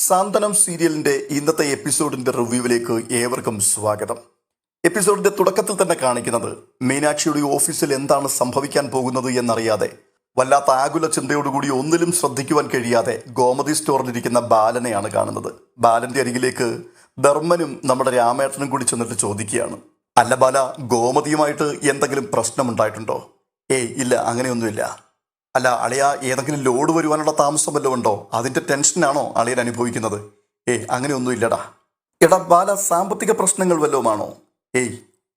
സാന്ത്വനം സീരിയലിന്റെ ഇന്നത്തെ എപ്പിസോഡിന്റെ റിവ്യൂവിലേക്ക് ഏവർക്കും സ്വാഗതം. എപ്പിസോഡിന്റെ തുടക്കത്തിൽ തന്നെ കാണിക്കുന്നത് മീനാക്ഷിയുടെ ഓഫീസിൽ എന്താണ് സംഭവിക്കാൻ പോകുന്നത് എന്നറിയാതെ വല്ലാത്ത ആകുല ചിന്തയോടുകൂടി ഒന്നിലും ശ്രദ്ധിക്കുവാൻ കഴിയാതെ ഗോമതി സ്റ്റോറിലിരിക്കുന്ന ബാലനെയാണ് കാണുന്നത്. ബാലന്റെ അരികിലേക്ക് ധർമ്മനും നമ്മുടെ രാമേട്ടനും കൂടി ചെന്നിട്ട് ചോദിക്കുകയാണ്, അല്ല ബാല, ഗോമതിയുമായിട്ട് എന്തെങ്കിലും പ്രശ്നമുണ്ടായിട്ടുണ്ടോ? ഏയ് ഇല്ല, അങ്ങനെയൊന്നുമില്ല. അല്ല അളിയ, ഏതെങ്കിലും ലോഡ് വരുവാനുള്ള താമസം വല്ലതും ഉണ്ടോ? അതിന്റെ ടെൻഷനാണോ അളിയൻ അനുഭവിക്കുന്നത്? അങ്ങനെയൊന്നും ഇല്ലടാ. എടാ ബാല, സാമ്പത്തിക പ്രശ്നങ്ങൾ വല്ലതുമാണോ?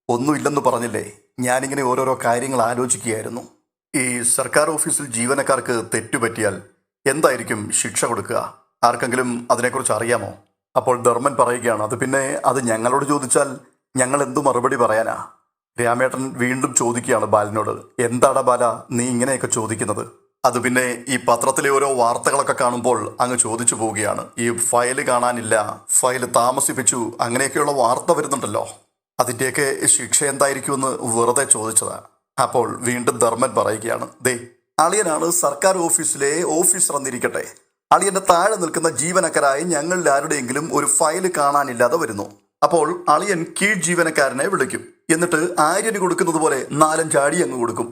ഒന്നുമില്ലെന്ന് പറഞ്ഞില്ലേ. ഞാനിങ്ങനെ ഓരോരോ കാര്യങ്ങൾ ആലോചിക്കുകയായിരുന്നു. ഈ സർക്കാർ ഓഫീസിൽ ജീവനക്കാർക്ക് തെറ്റുപറ്റിയാൽ എന്തായിരിക്കും ശിക്ഷ കൊടുക്കുക? ആർക്കെങ്കിലും അതിനെക്കുറിച്ച് അറിയാമോ? അപ്പോൾ ധർമ്മൻ പറയുകയാണ്, അത് ഞങ്ങളോട് ചോദിച്ചാൽ ഞങ്ങൾ എന്തു മറുപടി പറയാനാ? രാമേട്ടൻ വീണ്ടും ചോദിക്കുകയാണ് ബാലനോട്, എന്താടാ ബാല നീ ഇങ്ങനെയൊക്കെ ചോദിക്കുന്നത്? അത് പിന്നെ ഈ പത്രത്തിലെ ഓരോ വാർത്തകളൊക്കെ കാണുമ്പോൾ അങ്ങ് ചോദിച്ചു പോവുകയാണ്. ഈ ഫയല് കാണാനില്ല, ഫയല് താമസിപ്പിച്ചു, അങ്ങനെയൊക്കെയുള്ള വാർത്ത വരുന്നുണ്ടല്ലോ, അതിൻ്റെയൊക്കെ ശിക്ഷ എന്തായിരിക്കുമെന്ന് വെറുതെ ചോദിച്ചതാ. അപ്പോൾ വീണ്ടും ധർമ്മൻ പറയുകയാണ്, അളിയനാണ് സർക്കാർ ഓഫീസിലെ ഓഫീസർ എന്നിരിക്കട്ടെ, അളിയന്റെ താഴെ നിൽക്കുന്ന ജീവനക്കാരായി ഞങ്ങളിൽ ആരുടെയെങ്കിലും ഒരു ഫയല് കാണാനില്ലാതെ വരുന്നു. അപ്പോൾ അളിയൻ കീഴ് ജീവനക്കാരനെ വിളിക്കും. എന്നിട്ട് ആര്യന് കൊടുക്കുന്നത് പോലെ 4-5 അടി അങ്ങ് കൊടുക്കും.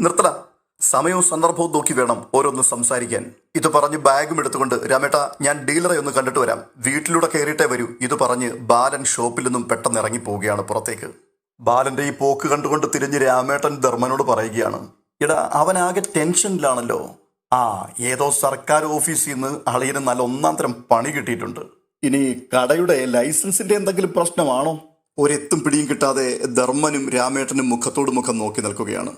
നിർത്തടാ, സമയവും സന്ദർഭവും നോക്കി വേണം ഓരോന്ന് സംസാരിക്കാൻ. ഇത് പറഞ്ഞ് ബാഗും എടുത്തുകൊണ്ട്, രാമേട്ട ഞാൻ ഡീലറെ ഒന്ന് കണ്ടിട്ട് വരാം, വീട്ടിലൂടെ കയറിയിട്ടേ വരൂ. ഇത് പറഞ്ഞ് ബാലൻ ഷോപ്പിൽ നിന്നും പെട്ടെന്ന് ഇറങ്ങി പോവുകയാണ് പുറത്തേക്ക്. ബാലന്റെ ഈ പോക്ക് കണ്ടുകൊണ്ട് തിരിഞ്ഞ് രാമേട്ടൻ ധർമ്മനോട് പറയുകയാണ്, എടാ അവനാകെ ടെൻഷനിലാണല്ലോ. ഏതോ സർക്കാർ ഓഫീസിൽ നിന്ന് അളിയന് നല്ല ഒന്നാം തരം പണി കിട്ടിയിട്ടുണ്ട്. ഇനി കടയുടെ ലൈസൻസിന്റെ എന്തെങ്കിലും പ്രശ്നമാണോ? ഒരെത്തും പിടിയും കിട്ടാതെ ധർമ്മനും രാമേട്ടനും മുഖത്തോട് മുഖം നോക്കി നിൽക്കുകയാണ്.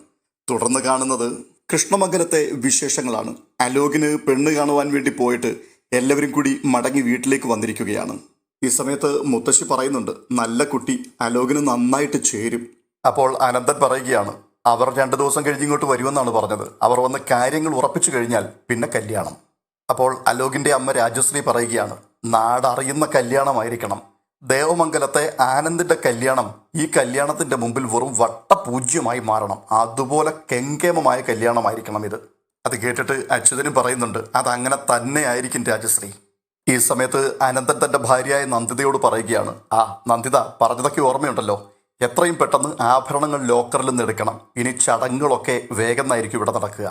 തുടർന്ന് കാണുന്നത് കൃഷ്ണമംഗലത്തെ വിശേഷങ്ങളാണ്. അലോകിന് പെണ്ണ് കാണുവാൻ വേണ്ടി പോയിട്ട് എല്ലാവരും കൂടി മടങ്ങി വീട്ടിലേക്ക് വന്നിരിക്കുകയാണ്. ഈ സമയത്ത് മുത്തശ്ശി പറയുന്നുണ്ട്, നല്ല കുട്ടി, അലോകിന് നന്നായിട്ട് ചേരും. അപ്പോൾ അനന്തൻ പറയുകയാണ്, അവർ 2 ദിവസം കഴിഞ്ഞ് ഇങ്ങോട്ട് വരുമെന്നാണ് പറഞ്ഞത്. അവർ വന്ന് കാര്യങ്ങൾ ഉറപ്പിച്ചു കഴിഞ്ഞാൽ പിന്നെ കല്യാണം. അപ്പോൾ അലോകിന്റെ അമ്മ രാജശ്രീ പറയുകയാണ്, നാടറിയുന്ന കല്യാണമായിരിക്കണം. ദേവമംഗലത്തെ ആനന്ദിന്റെ കല്യാണം ഈ കല്യാണത്തിന്റെ മുമ്പിൽ വെറും വട്ടപൂജ്യമായി മാറണം. അതുപോലെ കെങ്കേമമായ കല്യാണമായിരിക്കണം ഇത്. അത് കേട്ടിട്ട് അച്യുതനും പറയുന്നുണ്ട്, അതങ്ങനെ തന്നെ ആയിരിക്കും രാജശ്രീ. ഈ സമയത്ത് അനന്തൻ തന്റെ ഭാര്യയായ നന്ദിതയോട് പറയുകയാണ്, നന്ദിത, പറഞ്ഞതൊക്കെ ഓർമ്മയുണ്ടല്ലോ, എത്രയും പെട്ടെന്ന് ആഭരണങ്ങൾ ലോക്കറിൽ നിന്ന് എടുക്കണം. ഇനി ചടങ്ങുകളൊക്കെ വേഗമായിരിക്കും ഇവിടെ നടക്കുക.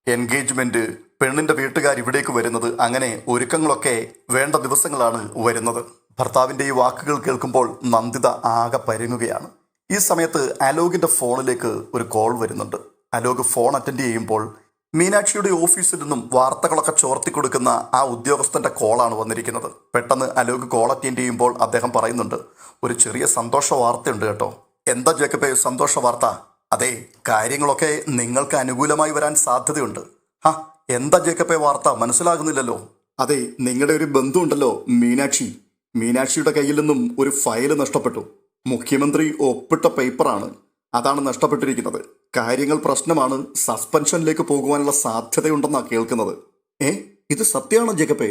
എൻഗേജ്മെന്റ്, പെണ്ണിന്റെ വീട്ടുകാർ ഇവിടേക്ക് വരുന്നത്, അങ്ങനെ ഒരുക്കങ്ങളൊക്കെ വേണ്ട ദിവസങ്ങളാണ് വരുന്നത്. ഭർത്താവിന്റെ ഈ വാക്കുകൾ കേൾക്കുമ്പോൾ നന്ദിത ആകെ പരുങ്ങുകയാണ്. ഈ സമയത്ത് അലോകിന്റെ ഫോണിലേക്ക് ഒരു കോൾ വരുന്നുണ്ട്. അലോക് ഫോൺ അറ്റൻഡ് ചെയ്യുമ്പോൾ മീനാക്ഷിയുടെ ഓഫീസിൽ നിന്നും വാർത്തകളൊക്കെ ചോർത്തി കൊടുക്കുന്ന ആ ഉദ്യോഗസ്ഥന്റെ കോളാണ് വന്നിരിക്കുന്നത്. പെട്ടെന്ന് അലോക് കോൾ അറ്റൻഡ് ചെയ്യുമ്പോൾ അദ്ദേഹം പറയുന്നുണ്ട്, ഒരു ചെറിയ സന്തോഷ വാർത്തയുണ്ട് കേട്ടോ. എന്താ ജേക്കബേ സന്തോഷ വാർത്ത? അതെ, കാര്യങ്ങളൊക്കെ നിങ്ങൾക്ക് അനുകൂലമായി വരാൻ സാധ്യതയുണ്ട്. എന്താ ജേക്കബേ വാർത്ത? മനസ്സിലാകുന്നില്ലല്ലോ. അതെ, നിങ്ങളുടെ ഒരു ബന്ധുണ്ടല്ലോ മീനാക്ഷിയുടെ കയ്യിൽ നിന്നും ഒരു ഫയല് നഷ്ടപ്പെട്ടു. മുഖ്യമന്ത്രി ഒപ്പിട്ട പേപ്പറാണ്, അതാണ് നഷ്ടപ്പെട്ടിരിക്കുന്നത്. കാര്യങ്ങൾ പ്രശ്നമാണ്, സസ്പെൻഷനിലേക്ക് പോകുവാനുള്ള സാധ്യതയുണ്ടെന്നാണ് കേൾക്കുന്നത്. ഇത് സത്യമാണോ ജേക്കബേ?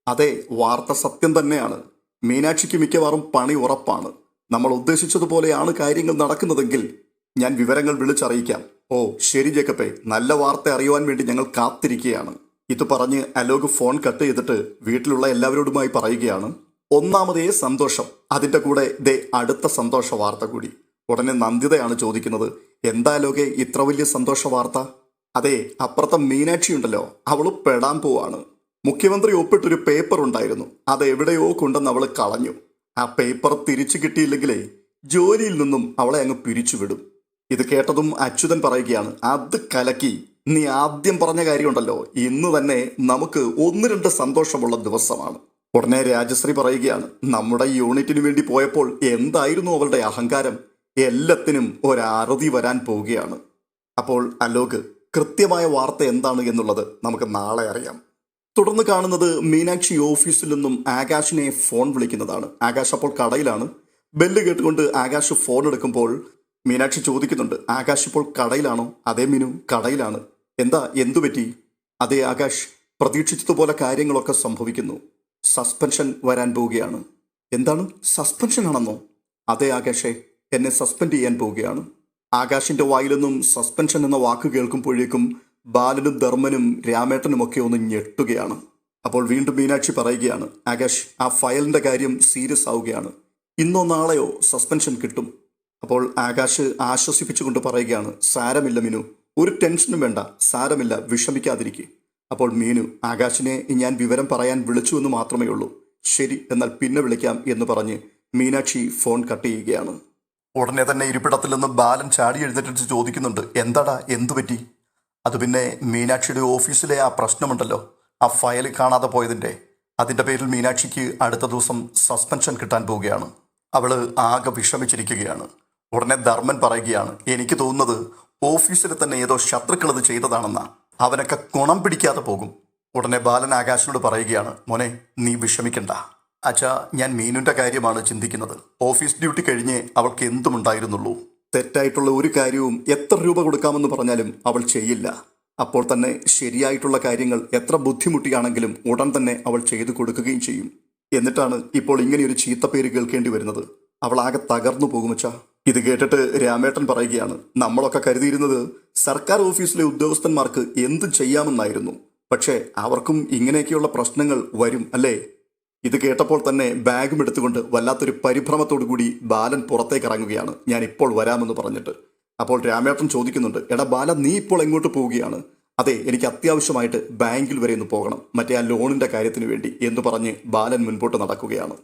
അതെ, വാർത്ത സത്യം തന്നെയാണ്. മീനാക്ഷിക്ക് മിക്കവാറും പണി ഉറപ്പാണ്. നമ്മൾ ഉദ്ദേശിച്ചതുപോലെയാണ് കാര്യങ്ങൾ നടക്കുന്നതെങ്കിൽ ഞാൻ വിവരങ്ങൾ വിളിച്ചറിയിക്കാം. ശരി ജേക്കബേ, നല്ല വാർത്ത അറിയുവാൻ വേണ്ടി ഞങ്ങൾ കാത്തിരിക്കുകയാണ്. ഇത് പറഞ്ഞ് അലോക് ഫോൺ കട്ട് ചെയ്തിട്ട് വീട്ടിലുള്ള എല്ലാവരോടുമായി പറയുകയാണ്, ഒന്നാമതേ സന്തോഷം, അതിൻ്റെ കൂടെ അടുത്ത സന്തോഷ വാർത്ത കൂടി. ഉടനെ നന്ദിതയാണ് ചോദിക്കുന്നത്, എന്താ ലോകെ ഇത്ര വലിയ സന്തോഷ വാർത്ത? അതെ, അപ്പുറത്തെ മീനാക്ഷി ഉണ്ടല്ലോ, അവള് പെടാൻ പോവാണ്. മുഖ്യമന്ത്രി ഒപ്പിട്ടൊരു പേപ്പർ ഉണ്ടായിരുന്നു, അത് എവിടെയോ കൊണ്ടെന്ന് അവള് കളഞ്ഞു. ആ പേപ്പർ തിരിച്ചു കിട്ടിയില്ലെങ്കിലേ ജോലിയിൽ നിന്നും അവളെ അങ്ങ് പിരിച്ചുവിടും. ഇത് കേട്ടതും അച്യുതൻ പറയുകയാണ്, അത് കലക്കി. നീ ആദ്യം പറഞ്ഞ കാര്യമുണ്ടല്ലോ, ഇന്ന് തന്നെ നമുക്ക് 1-2 സന്തോഷമുള്ള ദിവസമാണ്. ഉടനെ രാജശ്രീ പറയുകയാണ്, നമ്മുടെ യൂണിറ്റിന് വേണ്ടി പോയപ്പോൾ എന്തായിരുന്നു അവളുടെ അഹങ്കാരം? എല്ലാത്തിനും ഒരറുതി വരാൻ പോവുകയാണ്. അപ്പോൾ അലോക്, കൃത്യമായ വാർത്ത എന്താണ് എന്നുള്ളത് നമുക്ക് നാളെ അറിയാം. തുടർന്ന് കാണുന്നത് മീനാക്ഷി ഓഫീസിൽ നിന്നും ആകാശിനെ ഫോൺ വിളിക്കുന്നതാണ്. ആകാശ് അപ്പോൾ കടയിലാണ്. ബെല്ല് കേട്ടുകൊണ്ട് ആകാശ് ഫോൺ എടുക്കുമ്പോൾ മീനാക്ഷി ചോദിക്കുന്നുണ്ട്, ആകാശ് ഇപ്പോൾ കടയിലാണോ? അതെ മീനു, കടയിലാണ്. എന്തു പറ്റി? അതെ ആകാശ്, പ്രതീക്ഷിച്ചതുപോലെ കാര്യങ്ങളൊക്കെ സംഭവിക്കുന്നു. സസ്പെൻഷൻ വരാൻ പോവുകയാണ്. എന്താണ്, സസ്പെൻഷൻ ആണെന്നോ? അതെ ആകാശേ, എന്നെ സസ്പെൻഡ് ചെയ്യാൻ പോവുകയാണ്. ആകാശിന്റെ വായിൽ നിന്നും സസ്പെൻഷൻ എന്ന വാക്ക് കേൾക്കുമ്പോഴേക്കും ബാലനും ധർമ്മനും രാമേട്ടനുമൊക്കെ ഒന്ന് ഞെട്ടുകയാണ്. അപ്പോൾ വീണ്ടും മീനാക്ഷി പറയുകയാണ്, ആകാശ്, ആ ഫയലിന്റെ കാര്യം സീരിയസ് ആവുകയാണ്. ഇന്നോ നാളെയോ സസ്പെൻഷൻ കിട്ടും. അപ്പോൾ ആകാശ് ആശ്വസിപ്പിച്ചുകൊണ്ട് പറയുകയാണ്, സാരമില്ല മീനു, ഒരു ടെൻഷനും വേണ്ട, സാരമില്ല, വിഷമിക്കാതിരിക്കുക. അപ്പോൾ മീനു, ആകാശിനെ ഞാൻ വിവരം പറയാൻ വിളിച്ചു എന്ന് മാത്രമേ ഉള്ളൂ. ശരി, എന്നാൽ പിന്നെ വിളിക്കാം എന്ന് പറഞ്ഞ് മീനാക്ഷി ഫോൺ കട്ട് ചെയ്യുകയാണ്. ഉടനെ തന്നെ ഇരിപ്പിടത്തിൽ നിന്ന് ബാലൻ ചാടി എഴുന്നേറ്റ് ചോദിക്കുന്നുണ്ട്, എന്താടാ, എന്തു പറ്റി? അത് പിന്നെ മീനാക്ഷിയുടെ ഓഫീസിലെ ആ പ്രശ്നമുണ്ടല്ലോ, ആ ഫയൽ കാണാതെ പോയതിൻ്റെ, അതിൻ്റെ പേരിൽ മീനാക്ഷിക്ക് അടുത്ത ദിവസം സസ്പെൻഷൻ കിട്ടാൻ പോവുകയാണ്. അവള് ആകെ വിഷമിച്ചിരിക്കുകയാണ്. ഉടനെ ധർമ്മൻ പറയുകയാണ്, എനിക്ക് തോന്നുന്നത് ഓഫീസിൽ തന്നെ ഏതോ ശത്രുക്കൾ ഇത് ചെയ്തതാണെന്നാ, അവനൊക്കെ ഗുണം പിടിക്കാതെ പോകും. ഉടനെ ബാലൻ ആകാശിനോട് പറയുകയാണ്, മോനെ, നീ വിഷമിക്കണ്ട. അച്ഛാ, ഞാൻ മീനുൻ്റെ കാര്യമാണ് ചിന്തിക്കുന്നത്. ഓഫീസ് ഡ്യൂട്ടി കഴിഞ്ഞേ അവൾക്ക് എന്തുമുണ്ടായിരുന്നുള്ളൂ. തെറ്റായിട്ടുള്ള ഒരു കാര്യവും എത്ര രൂപ കൊടുക്കാമെന്ന് പറഞ്ഞാലും അവൾ ചെയ്യില്ല. അപ്പോൾ തന്നെ ശരിയായിട്ടുള്ള കാര്യങ്ങൾ എത്ര ബുദ്ധിമുട്ടിയാണെങ്കിലും ഉടൻ തന്നെ അവൾ ചെയ്തു കൊടുക്കുകയും ചെയ്യും. എന്നിട്ടാണ് ഇപ്പോൾ ഇങ്ങനെയൊരു ചീത്തപ്പേര് കേൾക്കേണ്ടി വരുന്നത്. അവൾ ആകെ തകർന്നു പോകുമച്ചാ. ഇത് കേട്ടിട്ട് രാമേട്ടൻ പറയുകയാണ്, നമ്മളൊക്കെ കരുതിയിരുന്നത് സർക്കാർ ഓഫീസിലെ ഉദ്യോഗസ്ഥന്മാർക്ക് എന്തും ചെയ്യാമെന്നായിരുന്നു. പക്ഷേ അവർക്കും ഇങ്ങനെയൊക്കെയുള്ള പ്രശ്നങ്ങൾ വരും അല്ലേ? ഇത് കേട്ടപ്പോൾ തന്നെ ബാഗും എടുത്തുകൊണ്ട് വല്ലാത്തൊരു പരിഭ്രമത്തോടു കൂടി ബാലൻ പുറത്തേക്ക് ഇറങ്ങുകയാണ്, ഞാൻ ഇപ്പോൾ വരാമെന്ന് പറഞ്ഞിട്ട്. അപ്പോൾ രാമേട്ടൻ ചോദിക്കുന്നുണ്ട്, എടാ ബാല, നീ ഇപ്പോൾ എങ്ങോട്ട് പോവുകയാണ്? അതെ, എനിക്ക് അത്യാവശ്യമായിട്ട് ബാങ്കിൽ വരെ ഒന്ന് പോകണം, മറ്റേ ആ ലോണിന്റെ കാര്യത്തിന് വേണ്ടി എന്ന് പറഞ്ഞ് ബാലൻ മുൻപോട്ട് നടക്കുകയാണ്.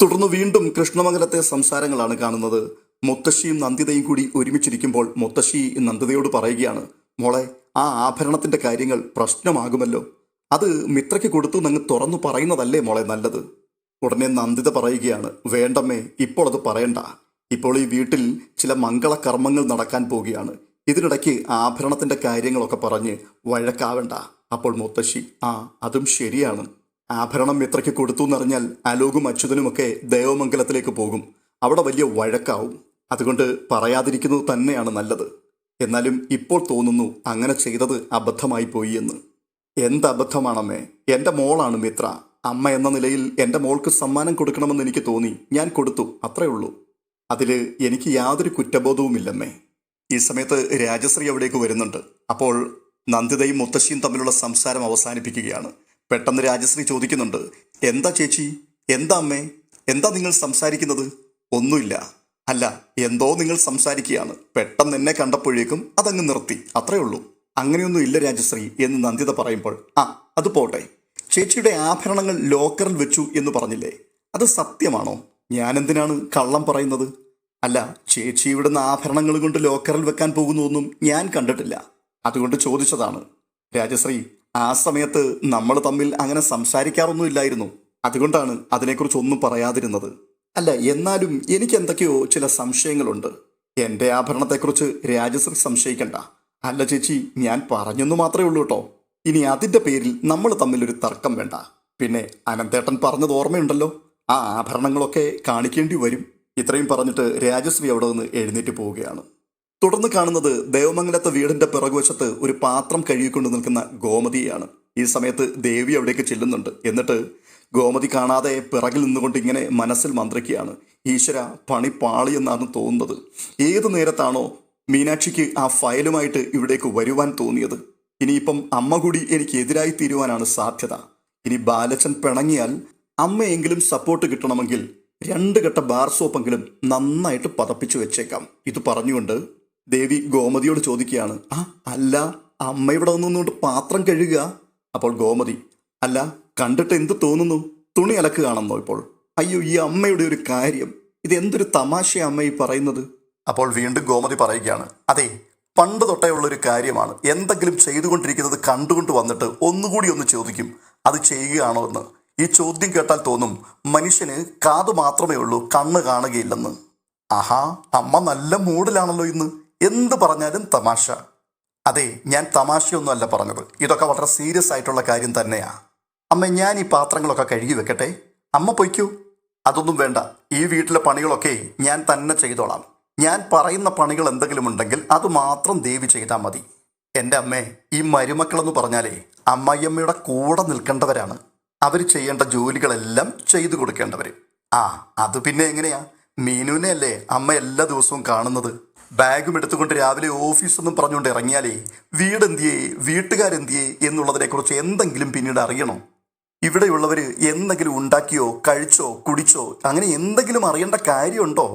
തുടർന്ന് വീണ്ടും കൃഷ്ണമംഗലത്തെ സംസാരങ്ങളാണ് കാണുന്നത്. മുത്തശ്ശിയും നന്ദിതയും കൂടി ഒരുമിച്ചിരിക്കുമ്പോൾ മുത്തശ്ശി നന്ദിതയോട് പറയുകയാണ്, മോളെ, ആ ആഭരണത്തിന്റെ കാര്യങ്ങൾ പ്രശ്നമാകുമല്ലോ, അത് മിത്രയ്ക്ക് കൊടുത്തു എന്നങ്ങ് തുറന്നു പറയുന്നതല്ലേ മോളെ നല്ലത്? ഉടനെ നന്ദിത പറയുകയാണ്, വേണ്ടമ്മേ, ഇപ്പോൾ അത് പറയണ്ട. ഇപ്പോൾ ഈ വീട്ടിൽ ചില മംഗളകർമ്മങ്ങൾ നടക്കാൻ പോവുകയാണ്. ഇതിനിടയ്ക്ക് ആഭരണത്തിന്റെ കാര്യങ്ങളൊക്കെ പറഞ്ഞ് വഴക്കാവണ്ട. അപ്പോൾ മുത്തശ്ശി, അതും ശരിയാണ്. ആഭരണം മിത്രയ്ക്ക് കൊടുത്തു എന്നറിഞ്ഞാൽ അലോകും അച്യുതനുമൊക്കെ ദേവമംഗലത്തിലേക്ക് പോകും. അവിടെ വലിയ വഴക്കാവും. അതുകൊണ്ട് പറയാതിരിക്കുന്നത് തന്നെയാണ് നല്ലത്. എന്നാലും ഇപ്പോൾ തോന്നുന്നു അങ്ങനെ ചെയ്തത് അബദ്ധമായി പോയി എന്ന്. എന്തബദ്ധമാണമ്മേ? എൻ്റെ മോളാണ് മിത്ര. അമ്മ എന്ന നിലയിൽ എൻ്റെ മോൾക്ക് സമ്മാനം കൊടുക്കണമെന്ന് എനിക്ക് തോന്നി, ഞാൻ കൊടുത്തു, അത്രേ ഉള്ളൂ. അതിൽ എനിക്ക് യാതൊരു കുറ്റബോധവുമില്ലമ്മേ. ഈ സമയത്ത് രാജശ്രീ അവിടേക്ക് വരുന്നുണ്ട്. അപ്പോൾ നന്ദിതയും മുത്തശ്ശിയും തമ്മിലുള്ള സംസാരം അവസാനിപ്പിക്കുകയാണ്. പെട്ടെന്ന് രാജശ്രീ ചോദിക്കുന്നുണ്ട്, എന്താ ചേച്ചി, എന്താ അമ്മേ, എന്താ നിങ്ങൾ സംസാരിക്കുന്നത്? ഒന്നുമില്ല. അല്ല, എന്തോ നിങ്ങൾ സംസാരിക്കുകയാണ്. പെട്ടെന്ന് എന്നെ കണ്ടപ്പോഴേക്കും അതങ്ങ് നിർത്തി, അത്രേ ഉള്ളൂ. അങ്ങനെയൊന്നും ഇല്ല രാജശ്രീ എന്ന് നന്ദിത പറയുമ്പോൾ, അത് പോട്ടെ, ചേച്ചിയുടെ ആഭരണങ്ങൾ ലോക്കറിൽ വെച്ചു എന്ന് പറഞ്ഞില്ലേ, അത് സത്യമാണോ? ഞാനെന്തിനാണ് കള്ളം പറയുന്നത്? അല്ല, ചേച്ചി ഇവിടുന്ന് ആഭരണങ്ങൾ കൊണ്ട് ലോക്കറിൽ വെക്കാൻ പോകുന്നതൊന്നും ഞാൻ കണ്ടിട്ടില്ല, അതുകൊണ്ട് ചോദിച്ചതാണ്. രാജശ്രീ, ആ സമയത്ത് നമ്മൾ തമ്മിൽ അങ്ങനെ സംസാരിക്കാറൊന്നുമില്ലായിരുന്നു, അതുകൊണ്ടാണ് അതിനെക്കുറിച്ച് ഒന്നും പറയാതിരുന്നത്. അല്ല, എന്നാലും എനിക്ക് എന്തൊക്കെയോ ചില സംശയങ്ങളുണ്ട്. എൻ്റെ ആഭരണത്തെക്കുറിച്ച് രാജശ്രീ സംശയിക്കണ്ട. അല്ല ചേച്ചി, ഞാൻ പറഞ്ഞെന്നു മാത്രമേ ഉള്ളൂ കേട്ടോ. ഇനി അതിൻ്റെ പേരിൽ നമ്മൾ തമ്മിലൊരു തർക്കം വേണ്ട. പിന്നെ അനന്തേട്ടൻ പറഞ്ഞത് ഓർമ്മയുണ്ടല്ലോ, ആ ആഭരണങ്ങളൊക്കെ കാണിക്കേണ്ടി വരും. ഇത്രയും പറഞ്ഞിട്ട് രാജശ്രീ അവിടെ നിന്ന് എഴുന്നേറ്റ് പോവുകയാണ്. തുടർന്ന് കാണുന്നത് ദേവമംഗലത്തെ വീടിന്റെ പിറകുവശത്ത് ഒരു പാത്രം കഴുകിക്കൊണ്ട് നിൽക്കുന്ന ഗോമതിയാണ്. ഈ സമയത്ത് ദേവി അവിടേക്ക് ചെല്ലുന്നുണ്ട്. എന്നിട്ട് ഗോമതി കാണാതെ പിറകിൽ നിന്നുകൊണ്ട് ഇങ്ങനെ മനസ്സിൽ മന്ത്രിക്കുകയാണ്, ഈശ്വര, പണി പാളി എന്നാണ് തോന്നുന്നത്. ഏതു നേരത്താണോ മീനാക്ഷിക്ക് ആ ഫയലുമായിട്ട് ഇവിടേക്ക് വരുവാൻ തോന്നിയത്? ഇനിയിപ്പം അമ്മ കൂടി എനിക്ക് എതിരായി തീരുവാനാണ് സാധ്യത. ഇനി ബാലച്ചൻ പിണങ്ങിയാൽ അമ്മയെങ്കിലും സപ്പോർട്ട് കിട്ടണമെങ്കിൽ 2 കെട്ട ബാർ സോപ്പെങ്കിലും നന്നായിട്ട് പതപ്പിച്ചു വെച്ചേക്കാം. ഇത് പറഞ്ഞുകൊണ്ട് ദേവി ഗോമതിയോട് ചോദിക്കുകയാണ്, അല്ല, അമ്മ ഇവിടെ നിന്നുകൊണ്ട് പാത്രം കഴുകുക? അപ്പോൾ ഗോമതി, അല്ല, കണ്ടിട്ട് എന്ത് തോന്നുന്നു? തുണി അലക്കുകയാണെന്നോ ഇപ്പോൾ? അയ്യോ, ഈ അമ്മയുടെ ഒരു കാര്യം, ഇത് എന്തൊരു തമാശ അമ്മ ഈ പറയുന്നത്? അപ്പോൾ വീണ്ടും ഗോമതി പറയുകയാണ്, അതെ, പണ്ട് തൊട്ടേ ഉള്ളൊരു കാര്യമാണ്. എന്തെങ്കിലും ചെയ്തുകൊണ്ടിരിക്കുന്നത് കണ്ടുകൊണ്ട് വന്നിട്ട് ഒന്നുകൂടി ഒന്ന് ചോദിക്കും, അത് ചെയ്യുകയാണോ എന്ന്. ഈ ചോദ്യം കേട്ടാൽ തോന്നും മനുഷ്യന് കാതു മാത്രമേ ഉള്ളൂ, കണ്ണ് കാണുകയില്ലെന്ന്. ആഹാ, അമ്മ നല്ല മൂഡിലാണല്ലോ ഇന്ന്, എന്ത് പറഞ്ഞാലും തമാശ. അതെ, ഞാൻ തമാശയൊന്നും അല്ല പറഞ്ഞത്, ഇതൊക്കെ വളരെ സീരിയസ് ആയിട്ടുള്ള കാര്യം തന്നെയാ. അമ്മ, ഞാൻ ഈ പാത്രങ്ങളൊക്കെ കഴുകി വെക്കട്ടെ? അമ്മ പൊയ്ക്കൂ. അതൊന്നും വേണ്ട, ഈ വീട്ടിലെ പണികളൊക്കെ ഞാൻ തന്നെ ചെയ്തോളാം. ഞാൻ പറയുന്ന പണികൾ എന്തെങ്കിലും ഉണ്ടെങ്കിൽ അത് മാത്രം ദേവി ചെയ്താൽ മതി. എൻ്റെ അമ്മേ, ഈ മരുമക്കളെന്ന് പറഞ്ഞാലേ അമ്മയമ്മയുടെ കൂടെ നിൽക്കേണ്ടവരാണ്. അവർ ചെയ്യേണ്ട ജോലികളെല്ലാം ചെയ്തു കൊടുക്കേണ്ടവർ. അത് പിന്നെ എങ്ങനെയാ? മീനുവിനെ അല്ലേ അമ്മ എല്ലാ ദിവസവും കാണുന്നത്? ബാഗും എടുത്തുകൊണ്ട് രാവിലെ ഓഫീസെന്നും പറഞ്ഞുകൊണ്ട് ഇറങ്ങിയാലേ വീടെന്തിയേ, വീട്ടുകാരെന്തിയേ എന്നുള്ളതിനെക്കുറിച്ച് എന്തെങ്കിലും പിന്നീട് അറിയണോ? ഇവിടെയുള്ളവര് എന്തെങ്കിലും ഉണ്ടാക്കിയോ കഴിച്ചോ കുടിച്ചോ അങ്ങനെ എന്തെങ്കിലും അറിയേണ്ട കാര്യമുണ്ടോ?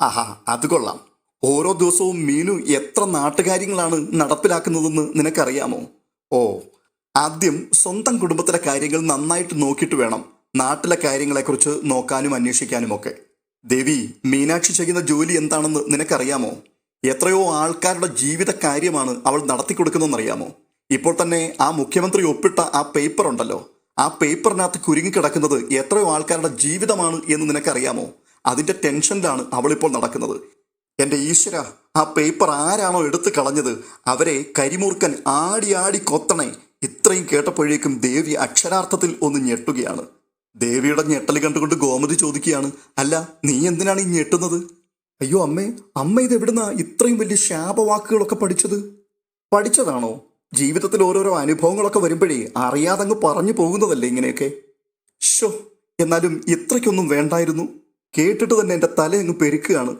ആഹാ, അത് കൊള്ളാം. ഓരോ ദിവസവും മീനു എത്ര നാട്ടുകാര്യങ്ങളാണ് നടപ്പിലാക്കുന്നതെന്ന് നിനക്കറിയാമോ? ഓ, ആദ്യം സ്വന്തം കുടുംബത്തിലെ കാര്യങ്ങൾ നന്നായിട്ട് നോക്കിയിട്ട് വേണം നാട്ടിലെ കാര്യങ്ങളെക്കുറിച്ച് നോക്കാനും അന്വേഷിക്കാനുമൊക്കെ. ദേവി, മീനാക്ഷി ചെയ്യുന്ന ജോലി എന്താണെന്ന് നിനക്കറിയാമോ? എത്രയോ ആൾക്കാരുടെ ജീവിത കാര്യമാണ് അവൾ നടത്തിക്കൊടുക്കുന്നതെന്നറിയാമോ? ഇപ്പോൾ തന്നെ ആ മുഖ്യമന്ത്രി ഒപ്പിട്ട ആ പേപ്പർ ഉണ്ടല്ലോ, ആ പേപ്പറിനകത്ത് കുരുങ്ങിക്കിടക്കുന്നത് എത്രയോ ആൾക്കാരുടെ ജീവിതമാണ് എന്ന് നിനക്കറിയാമോ? അതിന്റെ ടെൻഷനിലാണ് അവളിപ്പോൾ നടക്കുന്നത്. എന്റെ ഈശ്വര, ആ പേപ്പർ ആരാണോ എടുത്തു കളഞ്ഞത് അവരെ കരിമൂർക്കൻ ആടി ആടി കൊത്തണേ. ഇത്രയും കേട്ടപ്പോഴേക്കും ദേവി അക്ഷരാർത്ഥത്തിൽ ഒന്ന് ഞെട്ടുകയാണ്. ദേവിയുടെ ഞെട്ടൽ കണ്ടുകൊണ്ട് ഗോമതി ചോദിക്കുകയാണ്, അല്ല, നീ എന്തിനാണ് ഈ ഞെട്ടുന്നത്? അയ്യോ അമ്മേ, അമ്മ ഇത് എവിടുന്നാ ഇത്രയും വലിയ ശാപവാക്കുകളൊക്കെ പഠിച്ചത്? പഠിച്ചതാണോ? ജീവിതത്തിൽ ഓരോരോ അനുഭവങ്ങളൊക്കെ വരുമ്പോഴേ അറിയാതങ്ങ് പറഞ്ഞു പോകുന്നതല്ലേ ഇങ്ങനെയൊക്കെ. ഷോ, എന്നാലും ഇത്രയ്ക്കൊന്നും വേണ്ടായിരുന്നു. കേട്ടിട്ട് തന്നെ എൻ്റെ തല അങ്ങ് പെരുക്കുകയാണ്.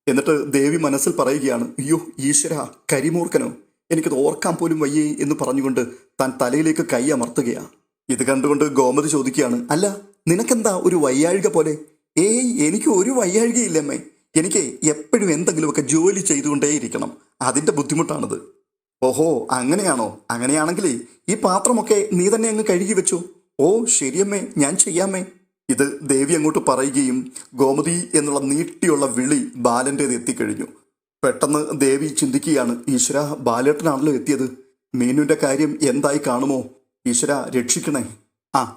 എന്നിട്ട് ദേവി മനസ്സിൽ പറയുകയാണ്, അയ്യോ ഈശ്വര, കരിമൂർക്കനോ, എനിക്കത് ഓർക്കാൻ പോലും വയ്യേ എന്ന് പറഞ്ഞുകൊണ്ട് താൻ തലയിലേക്ക് കൈ അമർത്തുകയാ. ഇത് കണ്ടുകൊണ്ട് ഗോമതി ചോദിക്കുകയാണ്, അല്ല, നിനക്കെന്താ ഒരു വയ്യാഴിക പോലെ? ഏയ്, എനിക്ക് ഒരു വയ്യാഴികയില്ലമ്മേ. എനിക്ക് എപ്പോഴും എന്തെങ്കിലുമൊക്കെ ജോലി ചെയ്തുകൊണ്ടേയിരിക്കണം, അതിൻ്റെ ബുദ്ധിമുട്ടാണിത്. ഓഹോ, അങ്ങനെയാണോ? അങ്ങനെയാണെങ്കിലേ ഈ പാത്രമൊക്കെ നീ തന്നെ അങ്ങ് കഴുകി വെച്ചു. ഓ ശരിയമ്മേ, ഞാൻ ചെയ്യാമേ. ഇത് ദേവി അങ്ങോട്ട് പറയുകയും ഗോമതി എന്നുള്ള നീട്ടിയുള്ള വിളി ബാലൻ്റേത് എത്തിക്കഴിഞ്ഞു. പെട്ടെന്ന് ദേവി ചിന്തിക്കുകയാണ്, ഈശ്വര, ബാലേട്ടനാണല്ലോ എത്തിയത്. മീനുവിൻ്റെ കാര്യം എന്തായി കാണുമോ? ഈശ്വര രക്ഷിക്കണേ.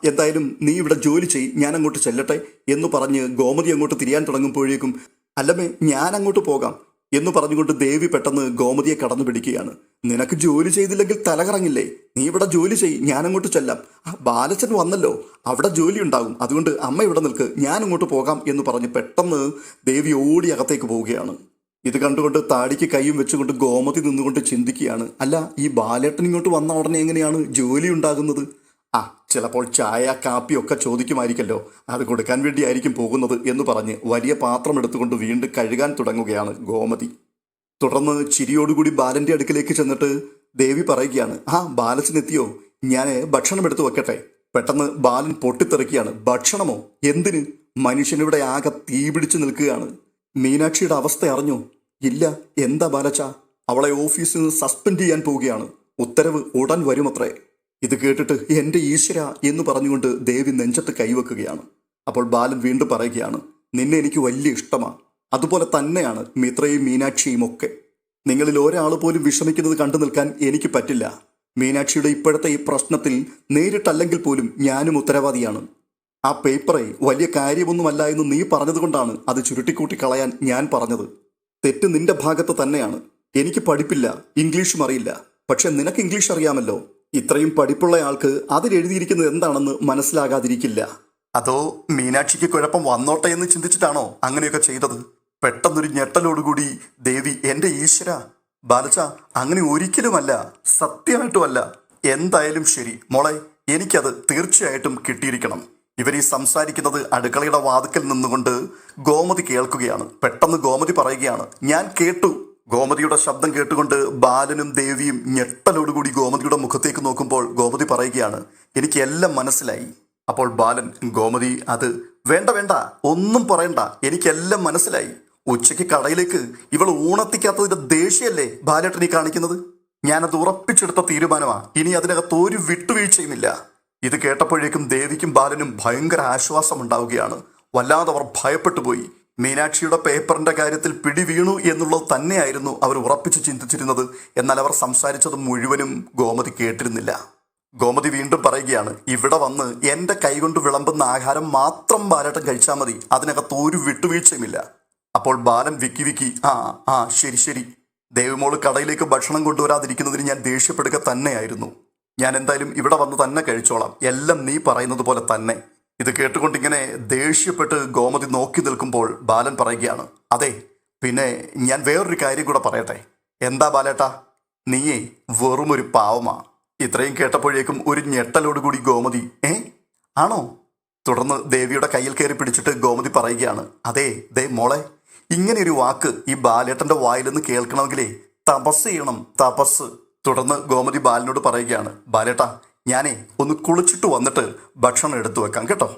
എന്തായാലും നീ ഇവിടെ ജോലി ചെയ്, ഞാൻ അങ്ങോട്ട് ചെല്ലട്ടെ എന്ന് പറഞ്ഞ് ഗോമതി അങ്ങോട്ട് തിരിയാൻ തുടങ്ങുമ്പോഴേക്കും, അല്ലമ്മേ, ഞാൻ അങ്ങോട്ട് പോകാം എന്ന് പറഞ്ഞുകൊണ്ട് ദേവി പെട്ടെന്ന് ഗോമതിയെ കടന്നു പിടിക്കുകയാണ്. നിനക്ക് ജോലി ചെയ്തില്ലെങ്കിൽ തലകറങ്ങില്ലേ? നീ ഇവിടെ ജോലി ചെയ്, ഞാൻ അങ്ങോട്ട് ചെല്ലാം. ബാലച്ചൻ വന്നല്ലോ, അവിടെ ജോലി ഉണ്ടാകും, അതുകൊണ്ട് അമ്മ ഇവിടെ നിൽക്ക്, ഞാൻ അങ്ങോട്ട് പോകാം എന്ന് പറഞ്ഞ് പെട്ടെന്ന് ദേവി ഓടി അകത്തേക്ക് പോവുകയാണ്. ഇത് കണ്ടുകൊണ്ട് താടിക്ക് കൈയും വെച്ചുകൊണ്ട് ഗോമതി നിന്നുകൊണ്ട് ചിന്തിക്കുകയാണ്, അല്ല, ഈ ബാലേട്ടൻ ഇങ്ങോട്ട് വന്ന ഉടനെ എങ്ങനെയാണ് ജോലി ഉണ്ടാകുന്നത്? ചിലപ്പോൾ ചായ കാപ്പി ഒക്കെ ചോദിക്കുമായിരിക്കല്ലോ, അത് കൊടുക്കാൻ വേണ്ടിയായിരിക്കും പോകുന്നത് എന്ന് പറഞ്ഞ് വലിയ പാത്രം എടുത്തുകൊണ്ട് വീണ്ടും കഴുകാൻ തുടങ്ങുകയാണ് ഗോമതി. തുടർന്ന് ചിരിയോടുകൂടി ബാലന്റെ അടുക്കിലേക്ക് ചെന്നിട്ട് ദേവി പറയുകയാണ്, ബാലച്ചനെത്തിയോ? ഞാൻ ഭക്ഷണം എടുത്തു വെക്കട്ടെ. പെട്ടെന്ന് ബാലൻ പൊട്ടിത്തെറിക്കുകയാണ്, ഭക്ഷണമോ? എന്തിന്? മനുഷ്യനിവിടെ ആകെ തീ പിടിച്ചു നിൽക്കുകയാണ്. മീനാക്ഷിയുടെ അവസ്ഥ അറിഞ്ഞോ? ഇല്ല. എന്താ ബാലച്ച? അവളെ ഓഫീസിൽ നിന്ന് സസ്പെൻഡ് ചെയ്യാൻ പോവുകയാണ്, ഉത്തരവ് ഉടൻ വരുമത്രേ. ഇത് കേട്ടിട്ട് എൻ്റെ ഈശ്വര എന്ന് പറഞ്ഞുകൊണ്ട് ദേവി നെഞ്ചത്ത് കൈവെക്കുകയാണ്. അപ്പോൾ ബാലൻ വീണ്ടും പറയുകയാണ്, നിന്നെ എനിക്ക് വലിയ ഇഷ്ടമാണ്, അതുപോലെ തന്നെയാണ് മിത്രയും മീനാക്ഷിയും ഒക്കെ. നിങ്ങളിൽ ഒരാൾ പോലും വിഷമിക്കുന്നത് കണ്ടു നിൽക്കാൻ എനിക്ക് പറ്റില്ല. മീനാക്ഷിയുടെ ഇപ്പോഴത്തെ ഈ പ്രശ്നത്തിൽ നേരിട്ടല്ലെങ്കിൽ പോലും ഞാനും ഉത്തരവാദിയാണ്. ആ പേപ്പറെ വലിയ കാര്യമൊന്നുമല്ല എന്ന് നീ പറഞ്ഞതുകൊണ്ടാണ് അത് ചുരുട്ടിക്കൂട്ടി കളയാൻ ഞാൻ പറഞ്ഞത്. തെറ്റ് നിന്റെ ഭാഗത്ത് തന്നെയാണ്. എനിക്ക് പഠിപ്പില്ല, ഇംഗ്ലീഷും അറിയില്ല. പക്ഷെ നിനക്ക് ഇംഗ്ലീഷ് അറിയാമല്ലോ. ഇത്രയും പഠിപ്പുള്ള ആൾക്ക് അതിലെഴുതിയിരിക്കുന്നത് എന്താണെന്ന് മനസ്സിലാകാതിരിക്കില്ല. അതോ മീനാക്ഷിക്ക് കുഴപ്പം വന്നോട്ടെ എന്ന് ചിന്തിച്ചിട്ടാണോ അങ്ങനെയൊക്കെ ചെയ്തത്? പെട്ടെന്നൊരു ഞെട്ടലോടുകൂടി ദേവി, എൻ്റെ ഈശ്വര, ബാലച്ച, അങ്ങനെ ഒരിക്കലുമല്ല, സത്യമായിട്ടുമല്ല. എന്തായാലും ശരി മോളെ, എനിക്കത് തീർച്ചയായിട്ടും കിട്ടിയിരിക്കണം. ഇവരീ സംസാരിക്കുന്നത് അടുക്കളയുടെ വാതിക്കൽ നിന്നുകൊണ്ട് ഗോമതി കേൾക്കുകയാണ്. പെട്ടെന്ന് ഗോമതി പറയുകയാണ്, ഞാൻ കേട്ടു. ഗോമതിയുടെ ശബ്ദം കേട്ടുകൊണ്ട് ബാലനും ദേവിയും ഞെട്ടലോടുകൂടി ഗോമതിയുടെ മുഖത്തേക്ക് നോക്കുമ്പോൾ ഗോമതി പറയുകയാണ്, എനിക്ക് എല്ലാം മനസ്സിലായി. അപ്പോൾ ബാലൻ, ഗോമതി, അത് വേണ്ട വേണ്ട, ഒന്നും പറയണ്ട, എനിക്കെല്ലാം മനസ്സിലായി. ഉച്ചയ്ക്ക് കടയിലേക്ക് ഇവൾ ഊണത്തിക്കാത്തതിന്റെ ദേഷ്യമല്ലേ ബാലേട്ടനെ കാണിക്കുന്നത്? ഞാനത് ഉറപ്പിച്ചെടുത്ത തീരുമാനമാണ്, ഇനി അതിനകത്ത് ഒരു വിട്ടുവീഴ്ചയുമില്ല. ഇത് കേട്ടപ്പോഴേക്കും ദേവിക്കും ബാലനും ഭയങ്കര ആശ്വാസം ഉണ്ടാവുകയാണ്. വല്ലാതെ അവർ ഭയപ്പെട്ടു പോയി. മീനാക്ഷിയുടെ പേപ്പറിന്റെ കാര്യത്തിൽ പിടി വീണു എന്നുള്ളത് തന്നെയായിരുന്നു അവർ ഉറപ്പിച്ച് ചിന്തിച്ചിരുന്നത്. എന്നാൽ അവർ സംസാരിച്ചത് മുഴുവനും ഗോമതി കേട്ടിരുന്നില്ല. ഗോമതി വീണ്ടും പറയുകയാണ്, ഇവിടെ വന്ന് എൻ്റെ കൈകൊണ്ട് വിളമ്പുന്ന ആഹാരം മാത്രം ബാലേട്ടൻ കഴിച്ചാൽ മതി, അതിനകത്ത് ഒരു വിട്ടുവീഴ്ചയുമില്ല. അപ്പോൾ ബാലൻ വിക്കി ശരി ശരി, ദേവിമോള് കടയിലേക്ക് ഭക്ഷണം കൊണ്ടുവരാതിരിക്കുന്നതിന് ഞാൻ ദേഷ്യപ്പെടുക തന്നെയായിരുന്നു. ഞാൻ എന്തായാലും ഇവിടെ വന്ന് തന്നെ കഴിച്ചോളാം, എല്ലാം നീ പറയുന്നത് പോലെ തന്നെ. ഇത് കേട്ടുകൊണ്ടിങ്ങനെ ദേഷ്യപ്പെട്ട് ഗോമതി നോക്കി നിൽക്കുമ്പോൾ ബാലൻ പറയുകയാണ്, അതെ, പിന്നെ ഞാൻ വേറൊരു കാര്യം കൂടെ പറയട്ടെ. എന്താ ബാലേട്ടാ? നീയേ വെറുമൊരു പാവമാ. ഇത്രയും കേട്ടപ്പോഴേക്കും ഒരു ഞെട്ടലോടുകൂടി ഗോമതി, ആണോ? തുടർന്ന് ദേവിയുടെ കയ്യിൽ കയറി പിടിച്ചിട്ട് ഗോമതി പറയുകയാണ്, അതെ, ദേ മോളെ, ഇങ്ങനെയൊരു വാക്ക് ഈ ബാലേട്ടന്റെ വായിലെന്ന് കേൾക്കണമെങ്കിലേ തപസ് ചെയ്യണം, തപസ്. തുടർന്ന് ഗോമതി ബാലനോട് പറയുകയാണ്, ബാലേട്ടാ, ഞാനേ ഒന്ന് കുളിച്ചിട്ട് വന്നിട്ട് ഭക്ഷണം എടുത്തു വെക്കാം കേട്ടോ.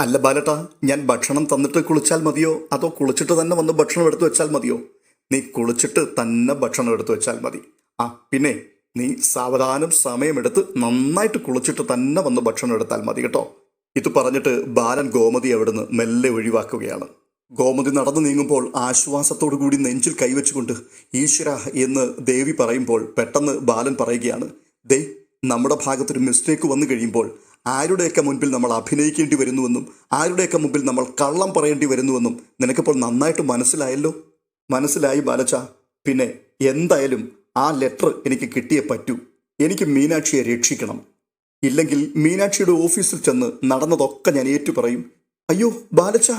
അല്ല ബാലട്ടാ, ഞാൻ ഭക്ഷണം തന്നിട്ട് കുളിച്ചാൽ മതിയോ അതോ കുളിച്ചിട്ട് തന്നെ വന്ന് ഭക്ഷണം എടുത്തു വെച്ചാൽ മതിയോ? നീ കുളിച്ചിട്ട് തന്നെ ഭക്ഷണം എടുത്തു വെച്ചാൽ മതി. പിന്നെ നീ സാവധാനം സമയമെടുത്ത് നന്നായിട്ട് കുളിച്ചിട്ട് തന്നെ വന്ന് ഭക്ഷണം എടുത്താൽ മതി കേട്ടോ. ഇത് പറഞ്ഞിട്ട് ബാലൻ ഗോമതി അവിടുന്ന് മെല്ലെ ഒഴിവാക്കുകയാണ്. ഗോമതി നടന്നു നീങ്ങുമ്പോൾ ആശ്വാസത്തോടു കൂടി നെഞ്ചിൽ കൈവച്ചുകൊണ്ട് ഈശ്വര എന്ന് ദേവി പറയുമ്പോൾ പെട്ടെന്ന് ബാലൻ പറയുകയാണ്, ദേ നമ്മുടെ ഭാഗത്തൊരു മിസ്റ്റേക്ക് വന്നു കഴിയുമ്പോൾ ആരുടെയൊക്കെ മുൻപിൽ നമ്മൾ അഭിനയിക്കേണ്ടി വരുന്നുവെന്നും ആരുടെയൊക്കെ മുൻപിൽ നമ്മൾ കള്ളം പറയേണ്ടി വരുന്നുവെന്നും നിനക്കിപ്പോൾ നന്നായിട്ട് മനസ്സിലായല്ലോ. മനസ്സിലായി ബാലച്ച. പിന്നെ എന്തായാലും ആ ലെറ്റർ എനിക്ക് കിട്ടിയേ പറ്റൂ. എനിക്ക് മീനാക്ഷിയെ രക്ഷിക്കണം. ഇല്ലെങ്കിൽ മീനാക്ഷിയുടെ ഓഫീസിൽ ചെന്ന് നടന്നതൊക്കെ ഞാൻ ഏറ്റുപറയും. അയ്യോ ബാലച്ച,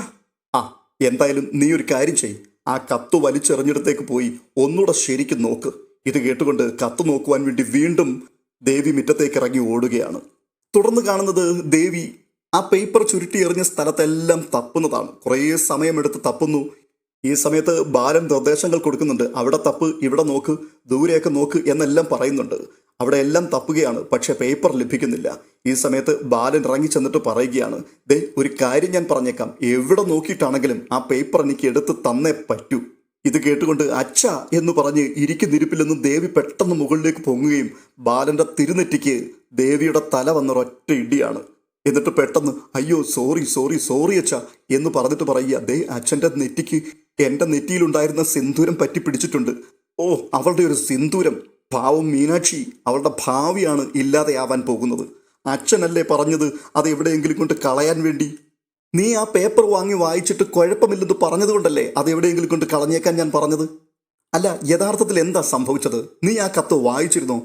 എന്തായാലും നീ ഒരു കാര്യം ചെയ്. ആ കത്ത് വലിച്ചെറിഞ്ഞിടത്തേക്ക് പോയി ഒന്നുകൂടെ ശരിക്കും നോക്ക്. ഇത് കേട്ടുകൊണ്ട് കത്ത് നോക്കുവാൻ വേണ്ടി വീണ്ടും ദേവി മുറ്റത്തേക്ക് ഇറങ്ങി ഓടുകയാണ്. തുടർന്ന് കാണുന്നത് ദേവി ആ പേപ്പർ ചുരുട്ടി എറിഞ്ഞ സ്ഥലത്തെല്ലാം തപ്പുന്നതാണ്. കുറേ സമയമെടുത്ത് തപ്പുന്നു. ഈ സമയത്ത് ബാലൻ നിർദ്ദേശങ്ങൾ കൊടുക്കുന്നുണ്ട്. അവിടെ തപ്പ്, ഇവിടെ നോക്ക്, ദൂരെയൊക്കെ നോക്ക് എന്നെല്ലാം പറയുന്നുണ്ട്. അവിടെ എല്ലാം തപ്പുകയാണ്, പക്ഷെ പേപ്പർ ലഭിക്കുന്നില്ല. ഈ സമയത്ത് ബാലൻ ഇറങ്ങി ചെന്നിട്ട് പറയുകയാണ്, ദേ ഒരു കാര്യം ഞാൻ പറഞ്ഞേക്കാം, എവിടെ നോക്കിയിട്ടാണെങ്കിലും ആ പേപ്പർ എനിക്ക് എടുത്ത് തന്നേ പറ്റൂ. ഇത് കേട്ടുകൊണ്ട് അച്ഛ എന്ന് പറഞ്ഞ് ഇരിക്കുന്നിരിപ്പിൽ നിന്നും ദേവി പെട്ടെന്ന് മുകളിലേക്ക് പൊങ്ങുകയും ബാലന്റെ തിരുനെറ്റിക്ക് ദേവിയുടെ തല വന്നൊരൊറ്റ ഇടിയാണ്. എന്നിട്ട് പെട്ടെന്ന് അയ്യോ സോറി സോറി സോറി അച്ഛ എന്ന് പറഞ്ഞിട്ട് പറയുക, ദേ അച്ഛൻ്റെ നെറ്റിക്ക് എൻ്റെ നെറ്റിയിലുണ്ടായിരുന്ന സിന്ദൂരം പറ്റി പിടിച്ചിട്ടുണ്ട്. ഓ അവളുടെ ഒരു സിന്ദൂരം. പാവം മീനാക്ഷി, അവളുടെ ഭാവിയാണ് ഇല്ലാതെയാവാൻ പോകുന്നത്. അച്ഛനല്ലേ പറഞ്ഞത് അത് എവിടെയെങ്കിലും കൊണ്ട് കളയാൻ വേണ്ടി? നീ ആ പേപ്പർ വാങ്ങി വായിച്ചിട്ട് കുഴപ്പമില്ലെന്ന് പറഞ്ഞതുകൊണ്ടല്ലേ അത് എവിടെയെങ്കിലും കൊണ്ട് കളഞ്ഞേക്കാൻ ഞാൻ പറഞ്ഞത്? അല്ല, യഥാർത്ഥത്തിൽ എന്താ സംഭവിച്ചത്? നീ ആ കത്ത് വായിച്ചിരുന്നോ?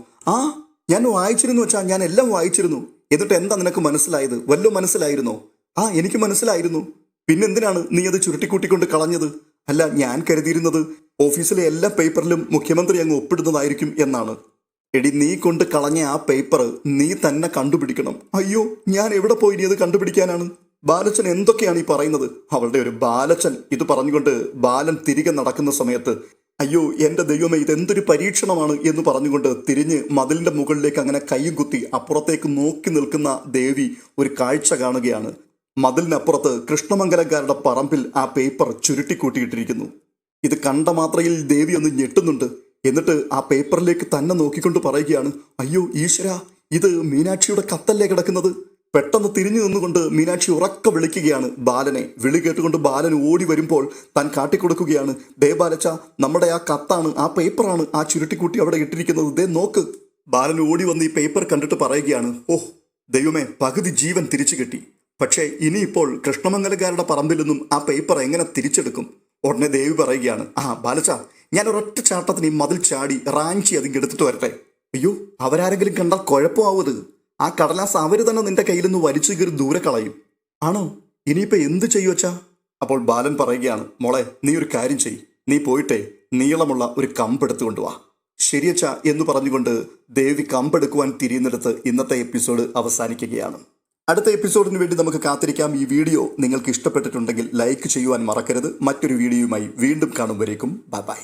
ഞാൻ വായിച്ചിരുന്നു വെച്ചാൽ ഞാൻ എല്ലാം വായിച്ചിരുന്നു. എന്നിട്ട് എന്താ നിനക്ക് മനസ്സിലായത്? വല്ലതും മനസ്സിലായിരുന്നോ? എനിക്ക് മനസ്സിലായിരുന്നു. പിന്നെന്തിനാണ് നീ അത് ചുരുട്ടിക്കൂട്ടിക്കൊണ്ട് കളഞ്ഞത്? അല്ല, ഞാൻ കരുതിയിരുന്നത് ഓഫീസിലെ എല്ലാ പേപ്പറിലും മുഖ്യമന്ത്രി അങ്ങ് ഒപ്പിടുന്നതായിരിക്കും എന്നാണ്. എടി, നീ കൊണ്ട് കളഞ്ഞ ആ പേപ്പർ നീ തന്നെ കണ്ടുപിടിക്കണം. അയ്യോ, ഞാൻ എവിടെ പോയി നീ അത് കണ്ടുപിടിക്കാനാണ്? ബാലച്ചൻ എന്തൊക്കെയാണ് ഈ പറയുന്നത്? അവളുടെ ഒരു ബാലച്ചൻ. ഇത് പറഞ്ഞുകൊണ്ട് ബാലൻ തിരികെ നടക്കുന്ന സമയത്ത് അയ്യോ എൻ്റെ ദൈവമേ, ഇതെന്തൊരു പരീക്ഷണമാണ് എന്ന് പറഞ്ഞുകൊണ്ട് തിരിഞ്ഞ് മതിലിൻ്റെ മുകളിലേക്ക് അങ്ങനെ കൈയും കുത്തി അപ്പുറത്തേക്ക് നോക്കി നിൽക്കുന്ന ദേവി ഒരു കാഴ്ച കാണുകയാണ്. മതിലിനപ്പുറത്ത് കൃഷ്ണമംഗലക്കാരുടെ പറമ്പിൽ ആ പേപ്പർ ചുരുട്ടിക്കൂട്ടിയിട്ടിരിക്കുന്നു. ഇത് കണ്ട മാത്രയിൽ ദേവി ഒന്ന് ഞെട്ടുന്നുണ്ട്. എന്നിട്ട് ആ പേപ്പറിലേക്ക് തന്നെ നോക്കിക്കൊണ്ട് പറയുകയാണ്, അയ്യോ ഈശ്വര, ഇത് മീനാക്ഷിയുടെ കത്തല്ലേ കിടക്കുന്നത്? പെട്ടെന്ന് തിരിഞ്ഞു നിന്നുകൊണ്ട് മീനാക്ഷി ഉറക്ക വിളിക്കുകയാണ് ബാലനെ. വിളി കേട്ടുകൊണ്ട് ബാലൻ ഓടി വരുമ്പോൾ താൻ കാട്ടിക്കൊടുക്കുകയാണ്, ദേ ബാലച്ച, നമ്മുടെ ആ കത്താണ്, ആ പേപ്പറാണ് ആ ചുരുട്ടിക്കൂട്ടി അവിടെ ഇട്ടിരിക്കുന്നത്, ദേ നോക്ക്. ബാലൻ ഓടി വന്ന് ഈ പേപ്പർ കണ്ടിട്ട് പറയുകയാണ്, ഓഹ് ദൈവമേ, പകുതി ജീവൻ തിരിച്ചു കിട്ടി. പക്ഷേ ഇനിയിപ്പോൾ കൃഷ്ണമംഗലക്കാരുടെ പറമ്പിൽ നിന്നും ആ പേപ്പർ എങ്ങനെ തിരിച്ചെടുക്കും? ഉടനെ ദേവി പറയുകയാണ്, ബാലച്ച, ഞാൻ ഒരൊറ്റ ചാട്ടത്തിന് ഈ മതിൽ ചാടി റാഞ്ചി അതിങ്ങ് എടുത്തിട്ട് വരട്ടെ. അയ്യോ, അവരാരെങ്കിലും കണ്ടാൽ കുഴപ്പമാവത്. ആ കടലാസ് അവർ തന്നെ നിന്റെ കയ്യിൽ നിന്ന് വലിച്ചു കയറി ദൂരെ കളയും. ആണോ? ഇനിയിപ്പോൾ എന്ത് ചെയ്യുവച്ചാ? അപ്പോൾ ബാലൻ പറയുകയാണ്, മോളെ നീ ഒരു കാര്യം ചെയ്യ്, നീ പോയിട്ടേ നീളമുള്ള ഒരു കമ്പെടുത്തു കൊണ്ടുവാ. ശരിയച്ച എന്ന് പറഞ്ഞുകൊണ്ട് ദേവി കമ്പെടുക്കുവാൻ തിരിയുന്നിടത്ത് ഇന്നത്തെ എപ്പിസോഡ് അവസാനിക്കുകയാണ്. അടുത്ത എപ്പിസോഡിന് വേണ്ടി നമുക്ക് കാത്തിരിക്കാം. ഈ വീഡിയോ നിങ്ങൾക്ക് ഇഷ്ടപ്പെട്ടിട്ടുണ്ടെങ്കിൽ ലൈക്ക് ചെയ്യുവാൻ മറക്കരുത്. മറ്റൊരു വീഡിയോയുമായി വീണ്ടും കാണും വരേക്കും ബൈ ബൈ.